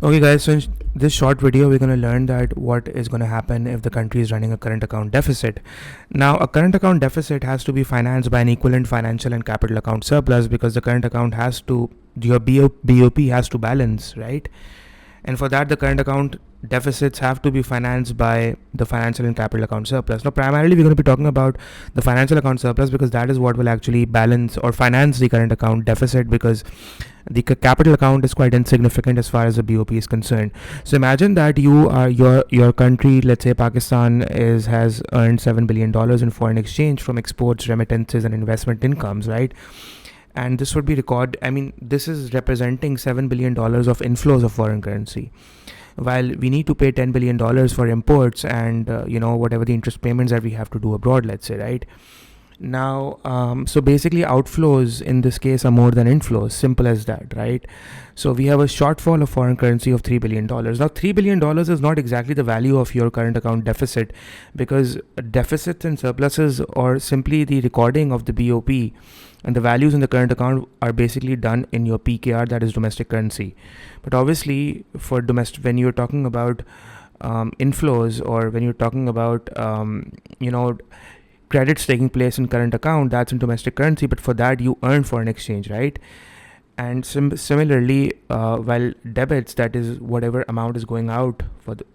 Okay guys, so in this short video we're going to learn that what is going to happen if the country is running a current account deficit. Now a current account deficit has to be financed by an equivalent financial and capital account surplus, because the current account has to, your BOP has to balance, right? And for that the current account deficits have to be financed by the financial and capital account surplus. Now primarily we're going to be talking about the financial account surplus, because that is what will actually balance or finance the current account deficit, because the capital account is quite insignificant as far as the BOP is concerned. So imagine that you are your country, let's say Pakistan, has earned $7 billion in foreign exchange from exports, remittances and investment incomes, right? And this would be this is representing $7 billion of inflows of foreign currency, while we need to pay $10 billion for imports and whatever the interest payments that we have to do abroad, let's say, right? Now so basically outflows in this case are more than inflows, simple as that, right? So we have a shortfall of foreign currency of $3 billion. Now $3 billion is not exactly the value of your current account deficit, because deficits and surpluses, or simply the recording of the BOP and the values in the current account, are basically done in your PKR, that is domestic currency. But obviously for domestic, when you're talking about inflows, or when you're talking about credits taking place in current account, that's in domestic currency, but for that you earn foreign exchange, right? And similarly, while debits, that is whatever amount is going out for the,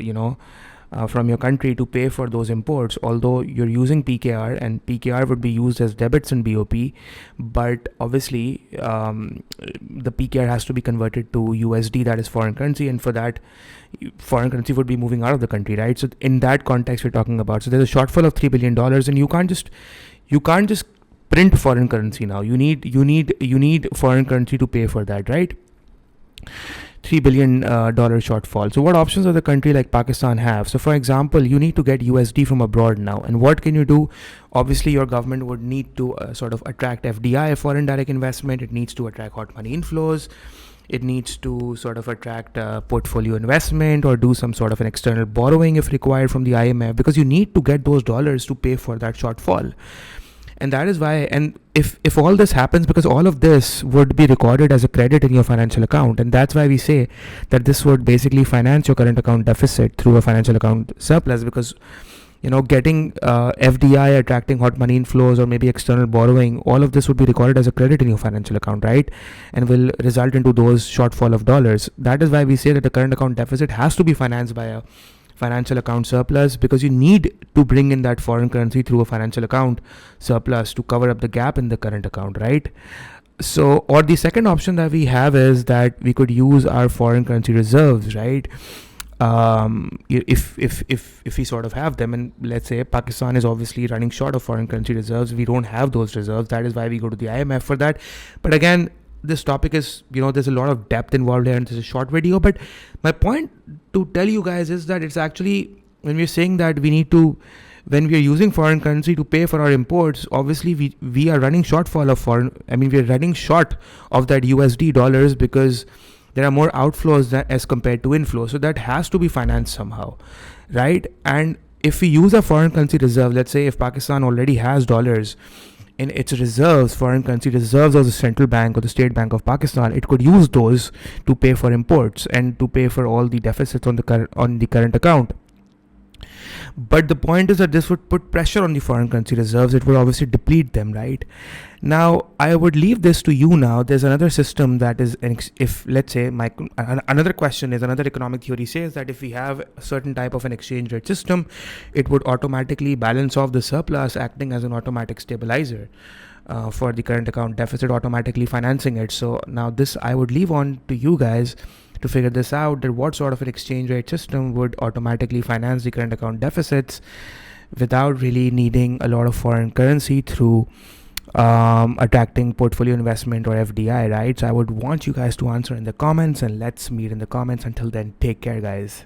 from your country to pay for those imports, although you're using PKR, and PKR would be used as debits in BOP, but obviously the PKR has to be converted to USD, that is foreign currency, and for that foreign currency would be moving out of the country, right? So in that context we're talking about. So there's a shortfall of $3 billion, and you can't just print foreign currency now. You need foreign currency to pay for that, right? $3 billion shortfall. So what options does a country like Pakistan have? So for example, you need to get USD from abroad now, and what can you do? Obviously your government would need to sort of attract FDI, foreign direct investment. It needs to attract hot money inflows. It needs to sort of attract portfolio investment, or do some sort of an external borrowing if required from the IMF, because you need to get those dollars to pay for that shortfall. And that is why, and if all this happens, because all of this would be recorded as a credit in your financial account, and that's why we say that this would basically finance your current account deficit through a financial account surplus, because getting FDI, attracting hot money inflows, or maybe external borrowing, all of this would be recorded as a credit in your financial account, right? And will result into those shortfall of dollars. That is why we say that the current account deficit has to be financed by a financial account surplus, because you need to bring in that foreign currency through a financial account surplus to cover up the gap in the current account, right? So, or the second option that we have is that we could use our foreign currency reserves, right? If we sort of have them, and let's say Pakistan is obviously running short of foreign currency reserves, we don't have those reserves. That is why we go to the IMF for that. But again, this topic is, there's a lot of depth involved here, and this is a short video. But my point to tell you guys is that it's actually, when we're saying that when we are using foreign currency to pay for our imports, obviously we are running shortfall of we're running short of that USD dollars, because there are more outflows as compared to inflows. So that has to be financed somehow, right? And if we use a foreign currency reserve, let's say if Pakistan already has dollars in its reserves, foreign currency reserves of the central bank or the state bank of Pakistan, it could use those to pay for imports and to pay for all the deficits on the current account. But the point is that this would put pressure on the foreign currency reserves. It would obviously deplete them, right? Now, I would leave this to you now. There's another system that is, if let's say, another question is, another economic theory says that if we have a certain type of an exchange rate system, it would automatically balance off the surplus, acting as an automatic stabilizer for the current account deficit, automatically financing it. So now this I would leave on to you guys to figure this out, that what sort of an exchange rate system would automatically finance the current account deficits without really needing a lot of foreign currency through attracting portfolio investment or FDI, right? So I would want you guys to answer in the comments, and let's meet in the comments. Until then, take care, guys.